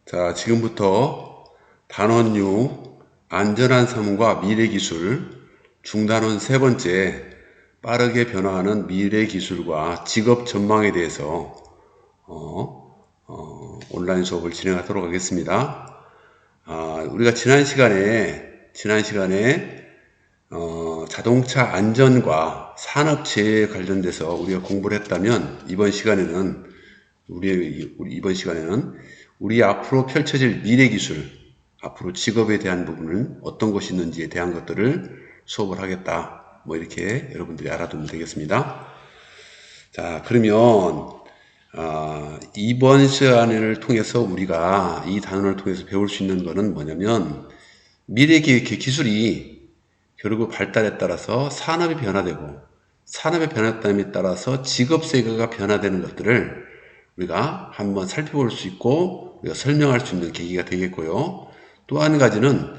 자, 지금부터 단원 6 안전한 삶과 미래기술 중단원 세 번째 빠르게 변화하는 미래기술과 직업 전망에 대해서 온라인 수업을 진행하도록 하겠습니다. 우리가 지난 시간에 자동차 안전과 산업재해에 관련돼서 우리가 공부를 했다면 이번 시간에는 우리 앞으로 펼쳐질 미래기술, 앞으로 직업에 대한 부분은 어떤 것이 있는지에 대한 것들을 수업을 하겠다. 뭐 이렇게 여러분들이 알아두면 되겠습니다. 자, 그러면 이번 시간을 통해서 우리가 이 단원을 통해서 배울 수 있는 것은 뭐냐면 미래 기술이 결국 발달에 따라서 산업이 변화되고 산업의 변화됨에 따라서 직업 세계가 변화되는 것들을 우리가 한번 살펴볼 수 있고 우리가 설명할 수 있는 계기가 되겠고요. 또 한 가지는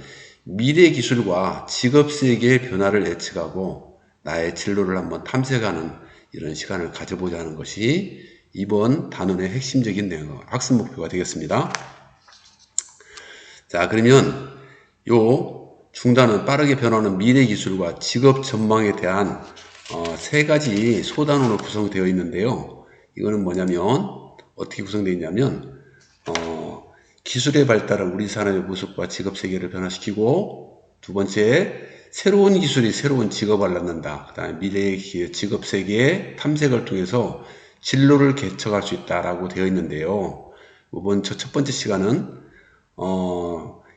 미래 기술과 직업 세계의 변화를 예측하고 나의 진로를 한번 탐색하는 이런 시간을 가져보자 하는 것이 이번 단원의 핵심적인 내용, 학습 목표가 되겠습니다. 자, 그러면 요 중단은 빠르게 변하는 미래 기술과 직업 전망에 대한 세 가지 소단원으로 구성되어 있는데요. 이거는 뭐냐면 어떻게 구성되어 있냐면 기술의 발달은 우리 산업의 모습과 직업 세계를 변화시키고, 두 번째 새로운 기술이 새로운 직업을 낳는다. 그 다음에 미래의 직업 세계의 탐색을 통해서 진로를 개척할 수 있다라고 되어 있는데요. 이번 첫 번째 시간은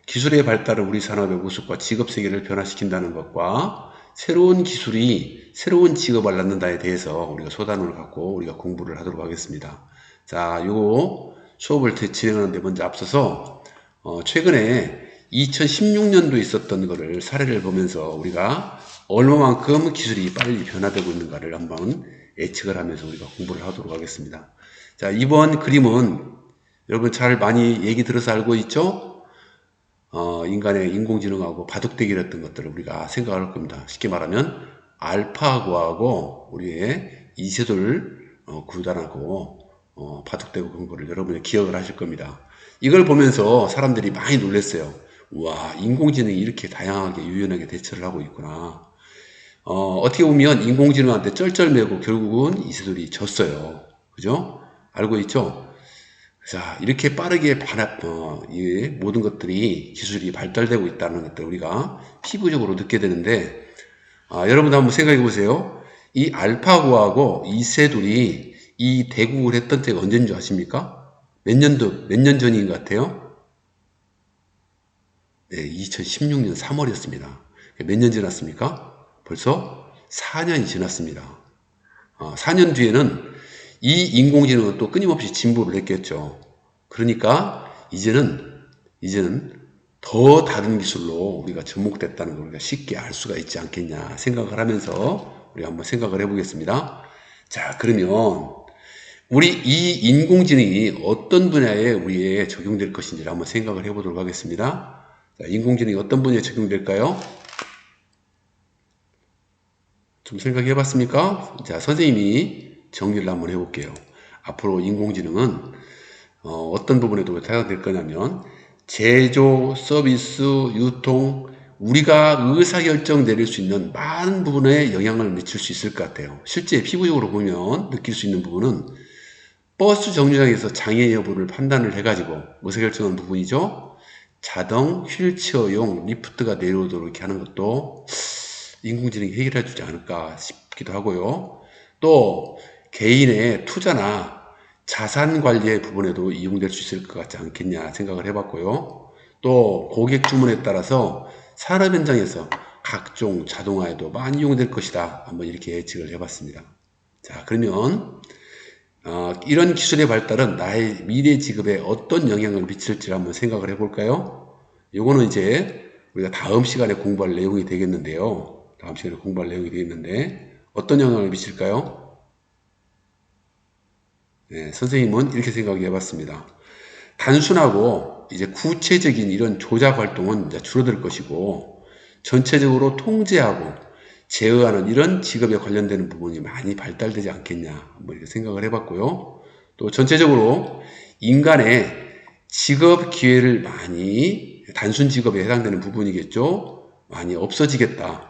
기술의 발달은 우리 산업의 모습과 직업 세계를 변화시킨다는 것과 새로운 기술이 새로운 직업을 낳는다에 대해서 우리가 소단원을 갖고 우리가 공부를 하도록 하겠습니다. 자, 요 수업을 진행하는데 먼저 앞서서 최근에 2016년도에 있었던 거를 사례를 보면서 우리가 얼마만큼 기술이 빨리 변화되고 있는가를 한번 예측을 하면서 우리가 공부를 하도록 하겠습니다. 자, 이번 그림은 여러분 잘 많이 얘기 들어서 알고 있죠? 인간의 인공지능하고 바둑대기를 했던 것들을 우리가 생각할 겁니다. 쉽게 말하면 알파고하고 우리의 이세돌 구단하고 바둑대고 그런 거를 여러분이 기억을 하실 겁니다. 이걸 보면서 사람들이 많이 놀랐어요. 우와, 인공지능이 이렇게 다양하게 유연하게 대처를 하고 있구나. 어떻게 보면 인공지능한테 쩔쩔매고 결국은 이세돌이 졌어요. 그죠? 알고 있죠? 자, 이렇게 빠르게 이 모든 것들이 기술이 발달되고 있다는 것들 우리가 피부적으로 느끼게 되는데, 여러분도 한번 생각해 보세요. 이 알파고하고 이세돌이 이 대국을 했던 때가 언제인 줄 아십니까? 몇 년 전인 것 같아요? 네, 2016년 3월이었습니다. 몇 년 지났습니까? 벌써 4년이 지났습니다. 4년 뒤에는 이 인공지능은 또 끊임없이 진보를 했겠죠. 그러니까 이제는 더 다른 기술로 우리가 접목됐다는 걸 우리가 쉽게 알 수가 있지 않겠냐 생각을 하면서 우리 한번 생각을 해보겠습니다. 자, 그러면 우리 이 인공지능이 어떤 분야에 우리에 적용될 것인지를 한번 생각을 해보도록 하겠습니다. 자, 인공지능이 어떤 분야에 적용될까요? 좀 생각해 봤습니까? 자, 선생님이 정리를 한번 해볼게요. 앞으로 인공지능은 어떤 부분에도 사용될 거냐면 제조, 서비스, 유통, 우리가 의사결정 내릴 수 있는 많은 부분에 영향을 미칠 수 있을 것 같아요. 실제 피부적으로 보면 느낄 수 있는 부분은 버스 정류장에서 장애 여부를 판단을 해가지고 의사결정하는 부분이죠. 자동 휠체어용 리프트가 내려오도록 이렇게 하는 것도 인공지능이 해결해 주지 않을까 싶기도 하고요. 또 개인의 투자나 자산 관리의 부분에도 이용될 수 있을 것 같지 않겠냐 생각을 해봤고요. 또 고객 주문에 따라서 산업 현장에서 각종 자동화에도 많이 이용될 것이다. 한번 이렇게 예측을 해봤습니다. 자, 그러면 이런 기술의 발달은 나의 미래 직업에 어떤 영향을 미칠지 한번 생각을 해볼까요? 요거는 이제 우리가 다음 시간에 공부할 내용이 되겠는데요. 다음 시간에 공부할 내용이 되겠는데 어떤 영향을 미칠까요? 네, 선생님은 이렇게 생각해 봤습니다. 단순하고 이제 구체적인 이런 조작 활동은 이제 줄어들 것이고 전체적으로 통제하고 제어하는 이런 직업에 관련되는 부분이 많이 발달되지 않겠냐 뭐 이렇게 생각을 해봤고요. 또 전체적으로 인간의 직업 기회를 많이, 단순 직업에 해당되는 부분이겠죠. 많이 없어지겠다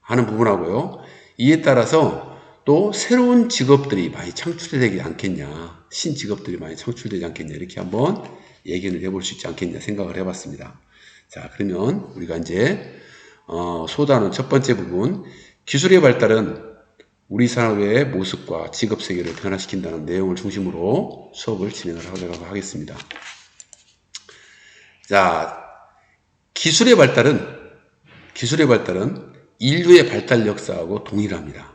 하는 부분하고요. 이에 따라서 또 새로운 직업들이 많이 창출되지 않겠냐, 신직업들이 많이 창출되지 않겠냐, 이렇게 한번 예견을 해볼 수 있지 않겠냐 생각을 해봤습니다. 자, 그러면 우리가 이제 소단원 첫 번째 부분, 기술의 발달은 우리 사회의 모습과 직업 세계를 변화시킨다는 내용을 중심으로 수업을 진행을 하도록 하겠습니다. 자, 기술의 발달은 인류의 발달 역사하고 동일합니다.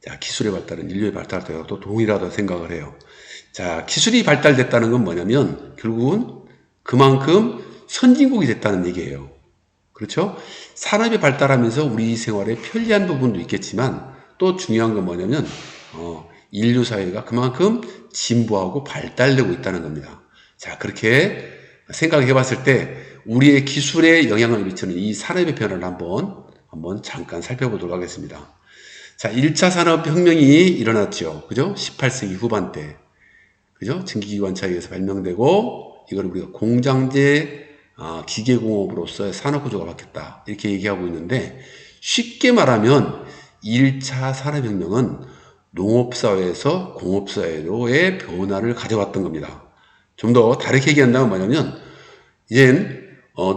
자, 기술의 발달은 인류의 발달 역사하고 동일하다고 생각을 해요. 자, 기술이 발달됐다는 건 뭐냐면 결국은 그만큼 선진국이 됐다는 얘기예요. 그렇죠? 산업이 발달하면서 우리 생활에 편리한 부분도 있겠지만 또 중요한 건 뭐냐면 인류 사회가 그만큼 진보하고 발달되고 있다는 겁니다. 자, 그렇게 생각해 봤을 때 우리의 기술에 영향을 미치는 이 산업의 변화를 한번 잠깐 살펴보도록 하겠습니다. 자, 1차 산업혁명이 일어났죠. 그죠? 18세기 후반때. 그죠? 증기기관차에 의해서 발명되고, 이걸 우리가 공장제 기계공업으로서의 산업구조가 바뀌었다, 이렇게 얘기하고 있는데, 쉽게 말하면 1차 산업혁명은 농업사회에서 공업사회로의 변화를 가져왔던 겁니다. 좀 더 다르게 얘기한다면 뭐냐면, 이젠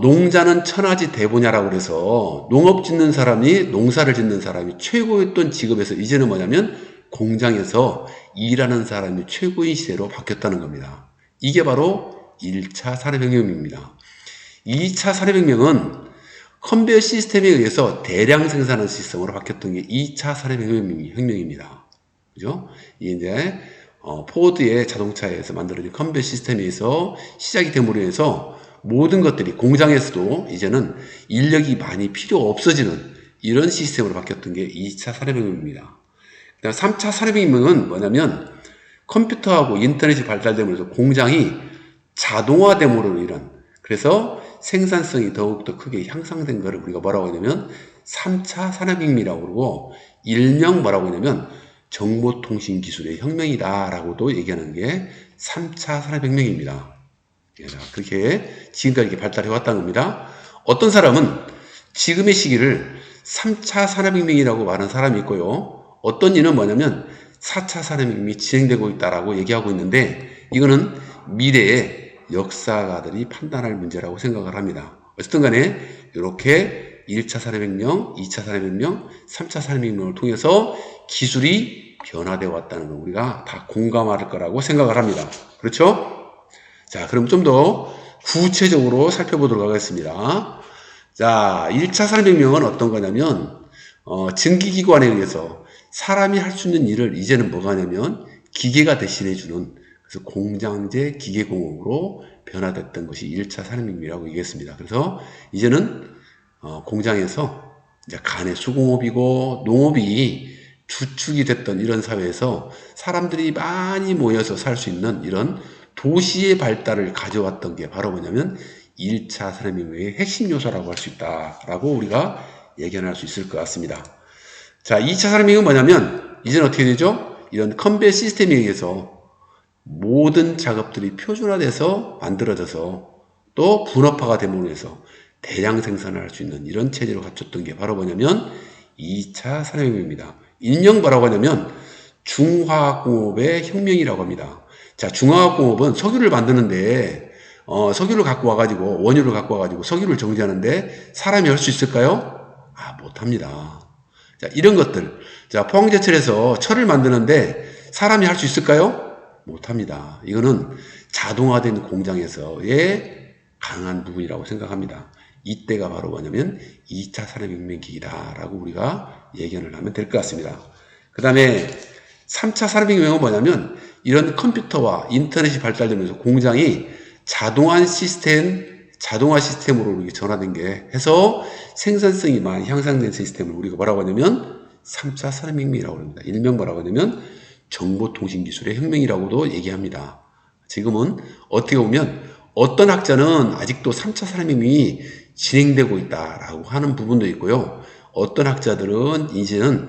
농자는 천하지 대보냐라고 그래서 농업 짓는 사람이, 농사를 짓는 사람이 최고였던 직업에서 이제는 뭐냐면 공장에서 일하는 사람이 최고인 시대로 바뀌었다는 겁니다. 이게 바로 1차 산업혁명입니다. 2차 산업혁명은 컨베이어 시스템에 의해서 대량 생산하는 시스템으로 바뀌었던 게 2차 산업혁명입니다. 그죠? 이게 이제 포드의 자동차에서 만들어진 컨베이어 시스템에 의해서 시작이 됨으로 해서 모든 것들이 공장에서도 이제는 인력이 많이 필요 없어지는 이런 시스템으로 바뀌었던 게 2차 산업혁명입니다. 그다음 3차 산업혁명은 뭐냐면 컴퓨터하고 인터넷이 발달됨으로 해서 공장이 자동화됨으로 인한, 그래서 생산성이 더욱더 크게 향상된 것을 우리가 뭐라고 하냐면 3차 산업혁명이라고 그러고, 일명 뭐라고 하냐면 정보통신 기술의 혁명이다 라고도 얘기하는 게 3차 산업혁명입니다. 그렇게 지금까지 이렇게 발달해 왔다는 겁니다. 어떤 사람은 지금의 시기를 3차 산업혁명이라고 말하는 사람이 있고요. 어떤 이는 뭐냐면 4차 산업혁명이 진행되고 있다라고 얘기하고 있는데, 이거는 미래의 역사가들이 판단할 문제라고 생각을 합니다. 어쨌든 간에 이렇게 1차 산업혁명, 2차 산업혁명, 3차 산업혁명을 통해서 기술이 변화되어 왔다는 걸 우리가 다 공감할 거라고 생각을 합니다. 그렇죠? 자, 그럼 좀 더 구체적으로 살펴보도록 하겠습니다. 자, 1차 산업혁명은 어떤 거냐면 증기기관에 의해서 사람이 할 수 있는 일을 이제는 뭐가 하냐면 기계가 대신해주는, 그래서 공장제 기계공업으로 변화됐던 것이 1차 산업혁명이라고 얘기했습니다. 그래서 이제는 공장에서 이제 간의 수공업이고 농업이 주축이 됐던 이런 사회에서 사람들이 많이 모여서 살 수 있는 이런 도시의 발달을 가져왔던 게 바로 뭐냐면 1차 산업혁명의 핵심 요소라고 할 수 있다라고 우리가 예견할 수 있을 것 같습니다. 자, 2차 산업혁명은 뭐냐면 이제는 어떻게 되죠? 이런 컨베이어 시스템에 의해서 모든 작업들이 표준화돼서 만들어져서 또 분업화가 됨으로 해서 대량 생산을 할 수 있는 이런 체제로 갖췄던 게 바로 뭐냐면 2차 산업혁명입니다. 일명 뭐라고 하냐면 중화학공업의 혁명이라고 합니다. 자, 중화학공업은 석유를 만드는데 석유를 갖고 와가지고, 원유를 갖고 와가지고 석유를 정제하는데 사람이 할 수 있을까요? 못합니다. 자, 이런 것들. 자, 포항제철에서 철을 만드는데 사람이 할 수 있을까요? 못합니다. 이거는 자동화된 공장에서의 강한 부분이라고 생각합니다. 이때가 바로 뭐냐면 2차 산업혁명 기기다라고 우리가 예견을 하면 될 것 같습니다. 그 다음에 3차 산업혁명은 뭐냐면 이런 컴퓨터와 인터넷이 발달되면서 공장이 자동화 시스템으로 이렇게 전환된 게 해서 생산성이 많이 향상된 시스템을 우리가 뭐라고 하냐면 3차 산업혁명이라고 합니다. 일명 뭐라고 하냐면 정보통신기술의 혁명이라고도 얘기합니다. 지금은 어떻게 보면 어떤 학자는 아직도 3차 산업혁명이 진행되고 있다라고 하는 부분도 있고요. 어떤 학자들은 이제는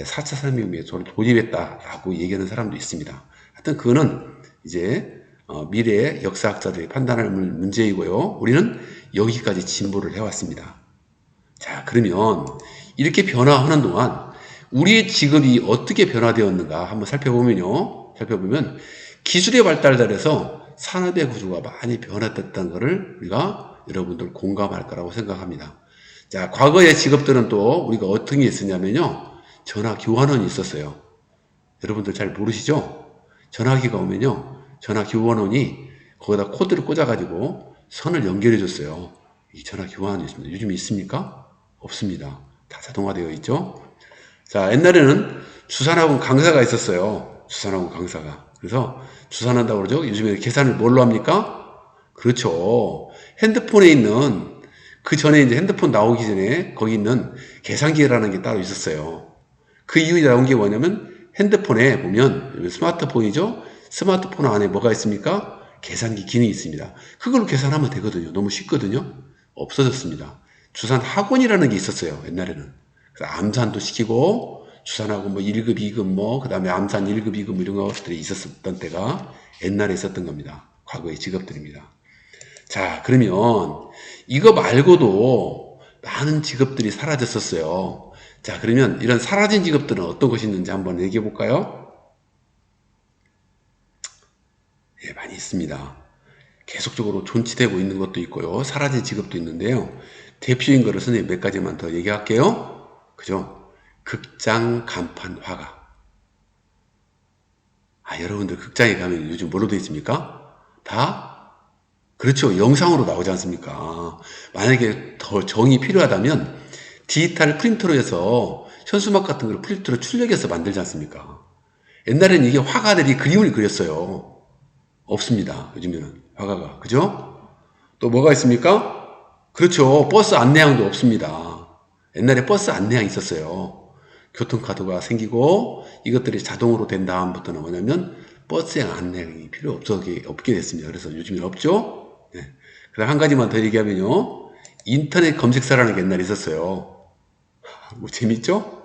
4차 산업혁명에 도입했다라고 얘기하는 사람도 있습니다. 하여튼 그거는 이제 미래 역사학자들이 판단할 문제이고요. 우리는 여기까지 진보를 해왔습니다. 자, 그러면 이렇게 변화하는 동안 우리의 직업이 어떻게 변화되었는가 한번 살펴보면 기술의 발달에서 산업의 구조가 많이 변화됐다는 것을 우리가 여러분들 공감할 거라고 생각합니다. 자, 과거의 직업들은 또 우리가 어떤 게 있었냐면요. 전화 교환원이 있었어요. 여러분들 잘 모르시죠? 전화기가 오면요. 전화 교환원이 거기다 코드를 꽂아가지고 선을 연결해 줬어요. 이 전화 교환원이 있습니다. 요즘 있습니까? 없습니다. 다 자동화되어 있죠? 자, 옛날에는 주산학원 강사가 있었어요. 주산학원 강사가. 그래서 주산한다고 그러죠? 요즘에 계산을 뭘로 합니까? 그렇죠. 핸드폰에 있는, 그 전에 이제 핸드폰 나오기 전에 거기 있는 계산기라는 게 따로 있었어요. 그 이유에 나온 게 뭐냐면 핸드폰에 보면 스마트폰이죠? 스마트폰 안에 뭐가 있습니까? 계산기 기능이 있습니다. 그걸로 계산하면 되거든요. 너무 쉽거든요. 없어졌습니다. 주산 학원이라는 게 있었어요. 옛날에는. 그래서 암산도 시키고 주산하고 뭐 1급, 2급 뭐 그다음에 암산 1급, 2급 뭐 이런 것들이 있었던 때가 옛날에 있었던 겁니다. 과거의 직업들입니다. 자, 그러면 이거 말고도 많은 직업들이 사라졌었어요. 자, 그러면 이런 사라진 직업들은 어떤 것이 있는지 한번 얘기해 볼까요? 예, 많이 있습니다. 계속적으로 존치되고 있는 것도 있고요. 사라진 직업도 있는데요. 대표인 거를 선생님 몇 가지만 더 얘기할게요. 그죠? 극장, 간판, 화가. 아, 여러분들 극장에 가면 요즘 뭐로 되어 있습니까? 다? 그렇죠. 영상으로 나오지 않습니까? 만약에 더 정이 필요하다면 디지털 프린터로 해서 현수막 같은 걸 프린터로 출력해서 만들지 않습니까? 옛날에는 이게 화가들이 그림을 그렸어요. 없습니다. 요즘에는 화가가. 그죠? 또 뭐가 있습니까? 그렇죠. 버스 안내양도 없습니다. 옛날에 버스 안내양 있었어요. 교통카드가 생기고 이것들이 자동으로 된 다음부터는 뭐냐면 버스행 안내양이 필요 없게 됐습니다. 그래서 요즘엔 없죠? 네. 그다음 한 가지만 더 얘기하면요. 인터넷 검색사라는 게 옛날에 있었어요. 뭐 재밌죠?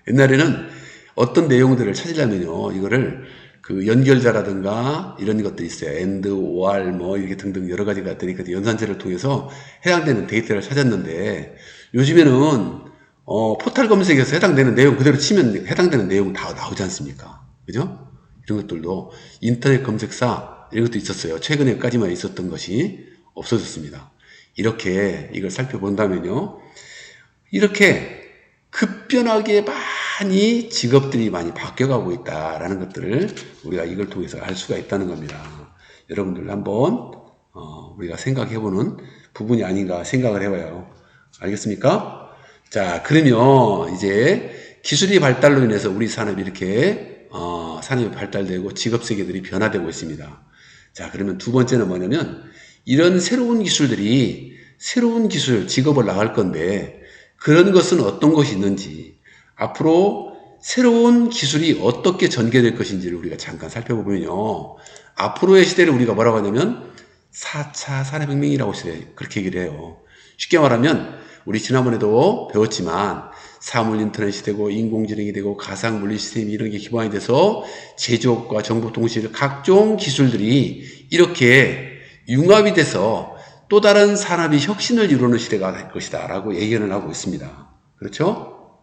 옛날에는 어떤 내용들을 찾으려면요. 이거를 그 연결자라든가 이런 것들이 있어요. AND, OR 뭐 이렇게 등등 여러 가지가 있으니까 연산체를 통해서 해당되는 데이터를 찾았는데 요즘에는 포털 검색에서 해당되는 내용 그대로 치면 해당되는 내용 다 나오지 않습니까? 그죠? 이런 것들도 인터넷 검색사 이런 것도 있었어요. 최근에까지만 있었던 것이 없어졌습니다. 이렇게 이걸 살펴본다면요. 이렇게 급변하게 많이 직업들이 많이 바뀌어가고 있다라는 것들을 우리가 이걸 통해서 알 수가 있다는 겁니다. 여러분들 한번 우리가 생각해보는 부분이 아닌가 생각을 해봐요. 알겠습니까? 자, 그러면 이제 기술의 발달로 인해서 우리 산업이 이렇게 산업이 발달되고 직업 세계들이 변화되고 있습니다. 자, 그러면 두 번째는 뭐냐면 이런 새로운 기술들이 새로운 기술, 직업을 나갈 건데 그런 것은 어떤 것이 있는지 앞으로 새로운 기술이 어떻게 전개될 것인지를 우리가 잠깐 살펴보면요. 앞으로의 시대를 우리가 뭐라고 하냐면 4차 산업혁명이라고 그렇게 얘기를 해요. 쉽게 말하면 우리 지난번에도 배웠지만 사물 인터넷이 되고 인공지능이 되고 가상물리 시스템이 이런 게 기반이 돼서 제조업과 정보통신 각종 기술들이 이렇게 융합이 돼서 또 다른 산업이 혁신을 이루는 시대가 될 것이다 라고 예견을 하고 있습니다. 그렇죠?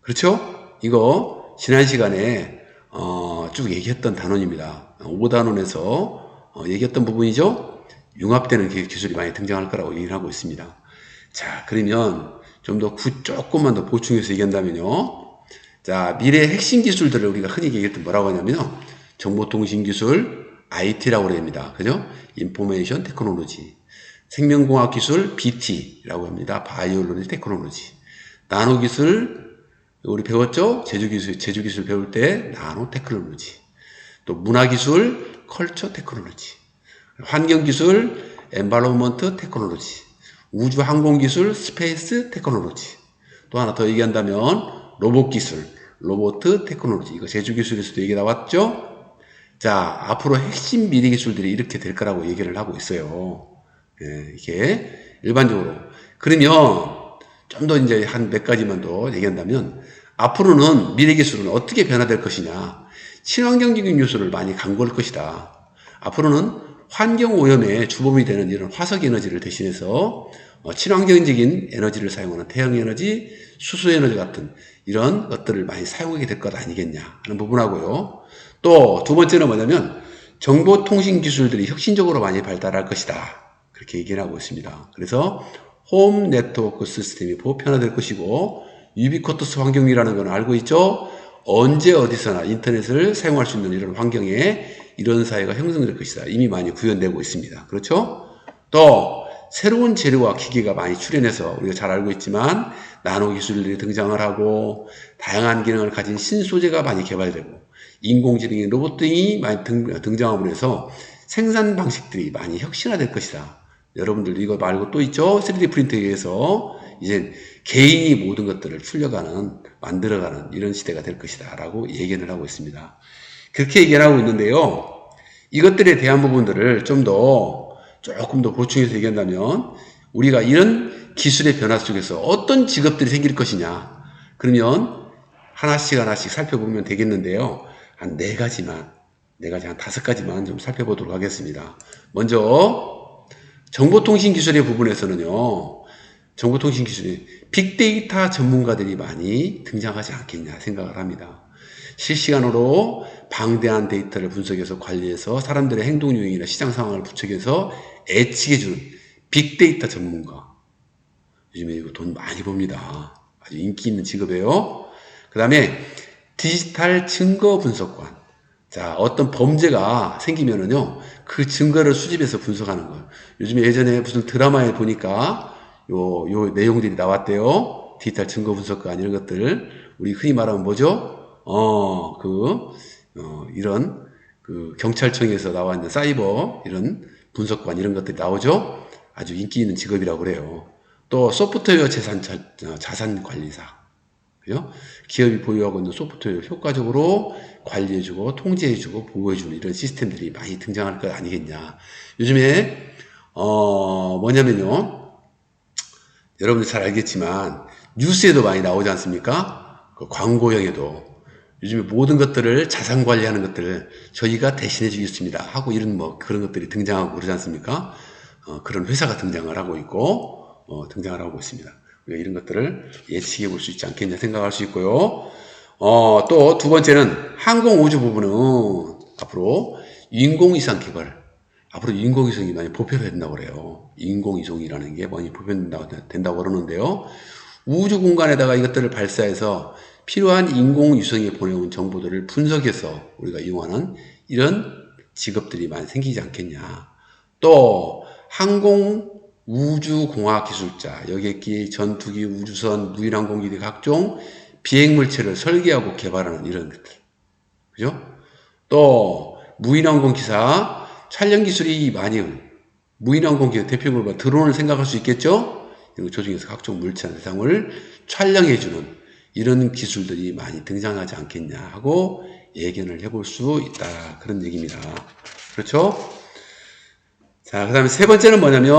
그렇죠? 이거 지난 시간에 쭉 얘기했던 단원입니다. 5단원에서 얘기했던 부분이죠. 융합되는 기술이 많이 등장할 거라고 얘기를 하고 있습니다. 자, 그러면 좀 더 조금만 더 보충해서 얘기한다면요. 자, 미래의 핵심 기술들을 우리가 흔히 얘기했던 뭐라고 하냐면요. 정보통신 기술, IT라고 합니다. 그죠? 인포메이션 테크놀로지. 생명공학 기술, BT라고 합니다. 바이올로지 테크놀로지. 나노 기술, 우리 배웠죠? 제주기술 배울 때 나노 테크놀로지. 또 문화기술, 컬처 테크놀로지. 환경기술, 엔바이러먼트 테크놀로지. 우주항공기술, 스페이스 테크놀로지. 또 하나 더 얘기한다면 로봇기술, 로보트 테크놀로지. 이거 제주기술에서도 얘기 나왔죠? 자, 앞으로 핵심 미래 기술들이 이렇게 될 거라고 얘기를 하고 있어요. 예, 이게 일반적으로. 그러면 좀 더 이제 한 몇 가지만 더 얘기한다면 앞으로는 미래 기술은 어떻게 변화될 것이냐. 친환경적인 요소를 많이 강구할 것이다. 앞으로는 환경오염의 주범이 되는 이런 화석 에너지를 대신해서 친환경적인 에너지를 사용하는 태양에너지, 수소에너지 같은 이런 것들을 많이 사용하게 될 것 아니겠냐 하는 부분하고요. 또 두 번째는 뭐냐면 정보통신 기술들이 혁신적으로 많이 발달할 것이다. 그렇게 얘기를 하고 있습니다. 그래서 홈 네트워크 시스템이 보편화될 것이고 유비쿼터스 환경이라는 건 알고 있죠? 언제 어디서나 인터넷을 사용할 수 있는 이런 환경에 이런 사회가 형성될 것이다. 이미 많이 구현되고 있습니다. 그렇죠? 또 새로운 재료와 기계가 많이 출현해서 우리가 잘 알고 있지만 나노 기술들이 등장을 하고 다양한 기능을 가진 신소재가 많이 개발되고 인공지능의 로봇 등이 많이 등장함으로 해서 생산 방식들이 많이 혁신화될 것이다. 여러분들 이거 말고 또 있죠? 3D 프린터에 의해서 이제 개인이 모든 것들을 만들어가는 이런 시대가 될 것이다 라고 얘기를 하고 있습니다. 그렇게 얘기를 하고 있는데요. 이것들에 대한 부분들을 조금 더 보충해서 얘기한다면 우리가 이런 기술의 변화 속에서 어떤 직업들이 생길 것이냐, 그러면 하나씩 살펴보면 되겠는데요. 한 4가지만, 한 5가지만 좀 살펴보도록 하겠습니다. 먼저 정보통신 기술의 부분에서는요, 정보통신 기술이 빅데이터 전문가들이 많이 등장하지 않겠냐 생각을 합니다. 실시간으로 방대한 데이터를 분석해서 관리해서 사람들의 행동 요인이나 시장 상황을 부척해서 예측해주는 빅데이터 전문가. 요즘에 이거 돈 많이 법니다. 아주 인기 있는 직업이에요. 그 다음에 디지털 증거 분석관. 자, 어떤 범죄가 생기면은요, 그 증거를 수집해서 분석하는 거예요. 요즘에 예전에 무슨 드라마에 보니까 요 내용들이 나왔대요. 디지털 증거 분석관 이런 것들. 우리 흔히 말하면 뭐죠? 이런 경찰청에서 나와 있는 사이버 이런 분석관 이런 것들이 나오죠. 아주 인기 있는 직업이라고 그래요. 또 소프트웨어 자산 관리사, 그죠? 기업이 보유하고 있는 소프트웨어를 효과적으로 관리해주고 통제해주고 보호해주는 이런 시스템들이 많이 등장할 것 아니겠냐. 요즘에 뭐냐면요, 여러분들 잘 알겠지만 뉴스에도 많이 나오지 않습니까? 그 광고형에도 요즘에 모든 것들을 자산 관리하는 것들을 저희가 대신해 주겠습니다 하고 이런 그런 것들이 등장하고 그러지 않습니까? 그런 회사가 등장을 하고 있고 등장을 하고 있습니다. 우리가 이런 것들을 예측해 볼 수 있지 않겠냐 생각할 수 있고요. 또 두 번째는 항공우주 부분은 앞으로 인공위성 개발, 앞으로 인공위성이 많이 보편화된다고 그래요. 인공위성이라는 게 많이 보편된다고 그러는데요. 우주 공간에다가 이것들을 발사해서 필요한 인공위성에 보내온 정보들을 분석해서 우리가 이용하는 이런 직업들이 많이 생기지 않겠냐. 또 항공 우주공학 기술자, 여객기, 전투기, 우주선, 무인항공기 등 각종 비행물체를 설계하고 개발하는 이런 것들, 그죠? 또 무인항공 기사, 촬영 기술이 많이, 무인항공기 대표적으로 드론을 생각할 수 있겠죠? 조종해서 각종 물체나 대상을 촬영해주는 이런 기술들이 많이 등장하지 않겠냐 하고 예견을 해볼 수 있다. 그런 얘기입니다. 그렇죠? 자, 그 다음에 세 번째는 뭐냐면,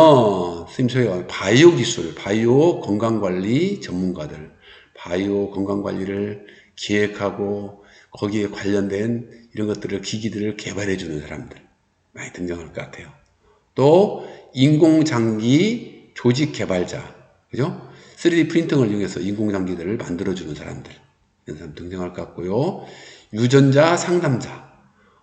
선생님 소개가 바이오 기술, 바이오 건강관리 전문가들, 바이오 건강관리를 기획하고 거기에 관련된 이런 것들을, 기기들을 개발해주는 사람들 많이 등장할 것 같아요. 또 인공장기 조직 개발자, 그죠? 3D 프린팅을 이용해서 인공장기들을 만들어주는 사람들, 이런 사람 등장할 것 같고요. 유전자 상담자,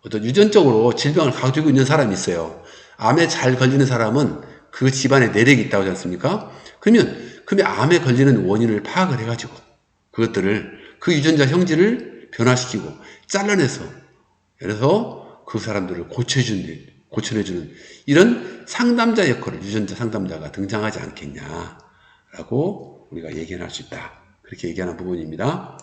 어떤 유전적으로 질병을 가지고 있는 사람이 있어요. 암에 잘 걸리는 사람은 그 집안에 내력이 있다고 하지 않습니까? 그러면 암에 걸리는 원인을 파악을 해가지고 그것들을, 그 유전자 형질을 변화시키고 잘라내서, 그래서 그 사람들을 고쳐내주는 이런 상담자 역할을 유전자 상담자가 등장하지 않겠냐라고 우리가 얘기할 수 있다. 그렇게 얘기하는 부분입니다.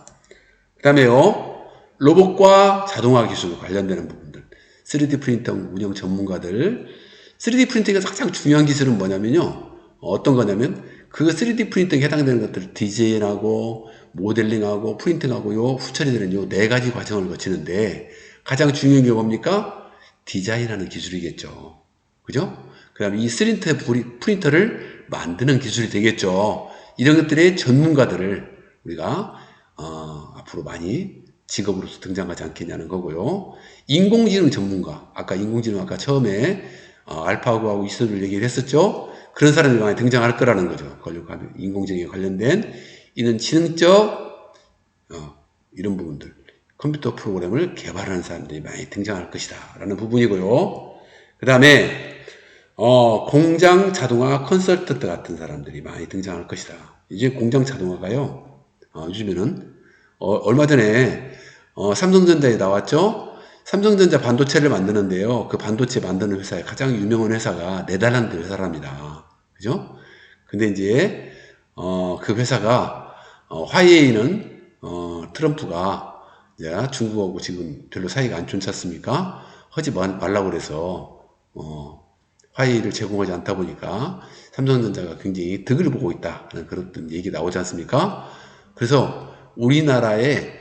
그 다음에요, 로봇과 자동화 기술 관련되는 부분들, 3D 프린터 운영 전문가들, 3D 프린팅에서 가장 중요한 기술은 뭐냐면요, 어떤 거냐면 그 3D 프린팅에 해당되는 것들을 디자인하고 모델링하고 프린팅하고 요 후처리되는 요 4가지 과정을 거치는데 가장 중요한 게 뭡니까? 디자인하는 기술이겠죠. 그죠? 그 다음에 이 3D 프린터를 만드는 기술이 되겠죠. 이런 것들의 전문가들을 우리가 앞으로 많이 직업으로서 등장하지 않겠냐는 거고요. 인공지능 전문가, 아까 처음에 알파고하고 이소를 얘기를 했었죠. 그런 사람들이 많이 등장할 거라는 거죠. 인공지능에 관련된 이런 지능적 이런 부분들, 컴퓨터 프로그램을 개발하는 사람들이 많이 등장할 것이다 라는 부분이고요. 그 다음에 공장 자동화 컨설턴트 같은 사람들이 많이 등장할 것이다. 이제 공장 자동화가요, 요즘에는 얼마 전에 삼성전자에 나왔죠. 삼성전자 반도체를 만드는데요, 그 반도체 만드는 회사의 가장 유명한 회사가 네덜란드 회사랍니다. 그죠? 근데 이제 그 회사가 화웨이는 트럼프가 이제 중국하고 지금 별로 사이가 안 좋지 않습니까? 하지 말라고 그래서 화웨이를 제공하지 않다 보니까 삼성전자가 굉장히 득을 보고 있다는 그런 얘기 나오지 않습니까? 그래서 우리나라에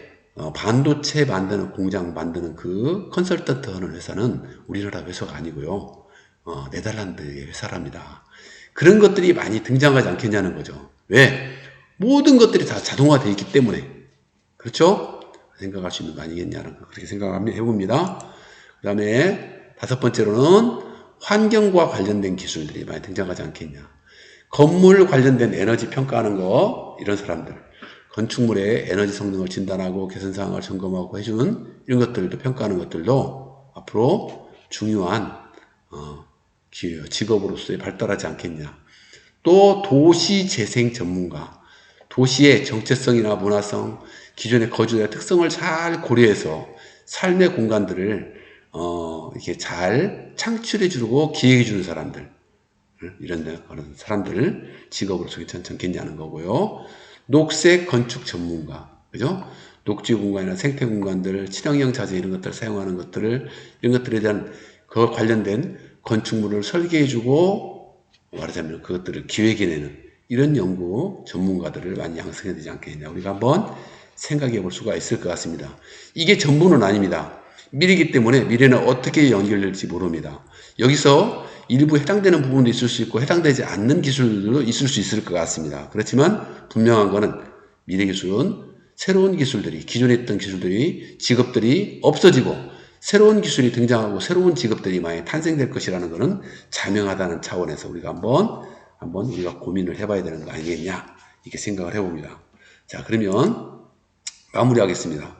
반도체 만드는 공장 만드는 그 컨설턴트 하는 회사는 우리나라 회사가 아니고요. 네덜란드의 회사랍니다. 그런 것들이 많이 등장하지 않겠냐는 거죠. 왜? 모든 것들이 다 자동화되어 있기 때문에. 그렇죠? 생각할 수 있는 거 아니겠냐는 거, 그렇게 생각해봅니다. 그 다음에 다섯 번째로는 환경과 관련된 기술들이 많이 등장하지 않겠냐. 건물 관련된 에너지 평가하는 거, 이런 사람들. 건축물의 에너지 성능을 진단하고 개선사항을 점검하고 해주는 이런 것들도 평가하는 것들도 앞으로 중요한 직업으로서의 발달하지 않겠냐. 또 도시재생 전문가, 도시의 정체성이나 문화성, 기존의 거주의 특성을 잘 고려해서 삶의 공간들을 이렇게 잘 창출해주고 기획해주는 사람들, 이런 사람들 직업으로서 괜찮지 않겠냐는 거고요. 녹색 건축 전문가, 그죠? 녹지 공간이나 생태 공간들, 친환경 자재 이런 것들을 사용하는 것들을, 이런 것들에 대한 그 관련된 건축물을 설계해주고 말하자면 그것들을 기획해내는 이런 연구 전문가들을 많이 양성해야 되지 않겠냐. 우리가 한번 생각해 볼 수가 있을 것 같습니다. 이게 전부는 아닙니다. 미래이기 때문에 미래는 어떻게 연결될지 모릅니다. 여기서 일부 해당되는 부분도 있을 수 있고 해당되지 않는 기술도 있을 수 있을 것 같습니다. 그렇지만 분명한 거는 미래 기술은 새로운 기술들이, 기존에 있던 기술들이, 직업들이 없어지고 새로운 기술이 등장하고 새로운 직업들이 많이 탄생될 것이라는 것은 자명하다는 차원에서 우리가 한번 우리가 고민을 해봐야 되는 거 아니겠냐, 이렇게 생각을 해봅니다. 자, 그러면 마무리하겠습니다.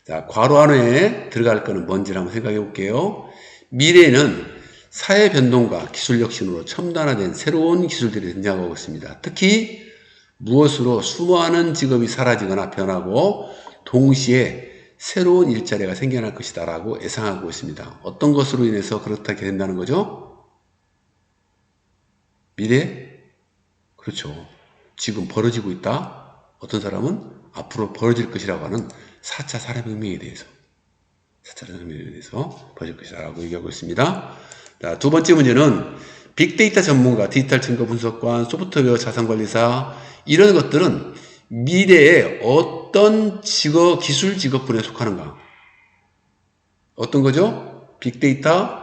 자, 괄호 안에 들어갈 거는 뭔지 한번 생각해 볼게요. 미래에는 사회 변동과 기술 혁신으로 첨단화된 새로운 기술들이 등장하고 있습니다. 특히 무엇으로 수많은 직업이 사라지거나 변하고 동시에 새로운 일자리가 생겨날 것이다 라고 예상하고 있습니다. 어떤 것으로 인해서 그렇게 된다는 거죠? 미래? 그렇죠. 지금 벌어지고 있다. 어떤 사람은 앞으로 벌어질 것이라고 하는 4차 산업혁명에 대해서 벌어질 것이다 라고 얘기하고 있습니다. 자, 두 번째 문제는 빅데이터 전문가, 디지털 증거 분석관, 소프트웨어 자산관리사, 이런 것들은 미래에 어떤 기술 직업군에 속하는가? 어떤 거죠? 빅데이터,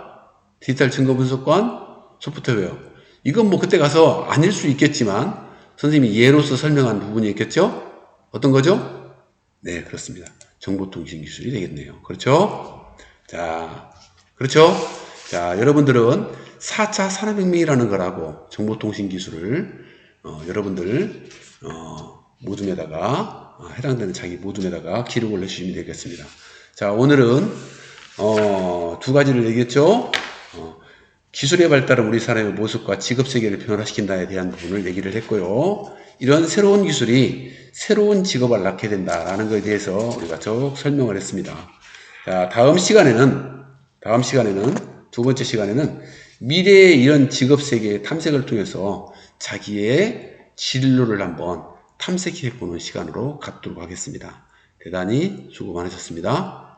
디지털 증거 분석관, 소프트웨어. 이건 뭐 그때 가서 아닐 수 있겠지만 선생님이 예로서 설명한 부분이 있겠죠? 어떤 거죠? 네, 그렇습니다. 정보통신 기술이 되겠네요. 그렇죠? 자, 그렇죠? 자, 여러분들은 4차 산업혁명이라는 거라고 정보통신 기술을 여러분들 모둠에다가 해당되는 자기 모둠에다가 기록을 해주시면 되겠습니다. 자, 오늘은 두 가지를 얘기했죠. 기술의 발달은 우리 사람의 모습과 직업 세계를 변화시킨다에 대한 부분을 얘기를 했고요. 이런 새로운 기술이 새로운 직업을 낳게 된다라는 것에 대해서 우리가 쭉 설명을 했습니다. 자, 다음 시간에는 두 번째 시간에는 미래의 이런 직업 세계의 탐색을 통해서 자기의 진로를 한번 탐색해 보는 시간으로 갖도록 하겠습니다. 대단히 수고 많으셨습니다.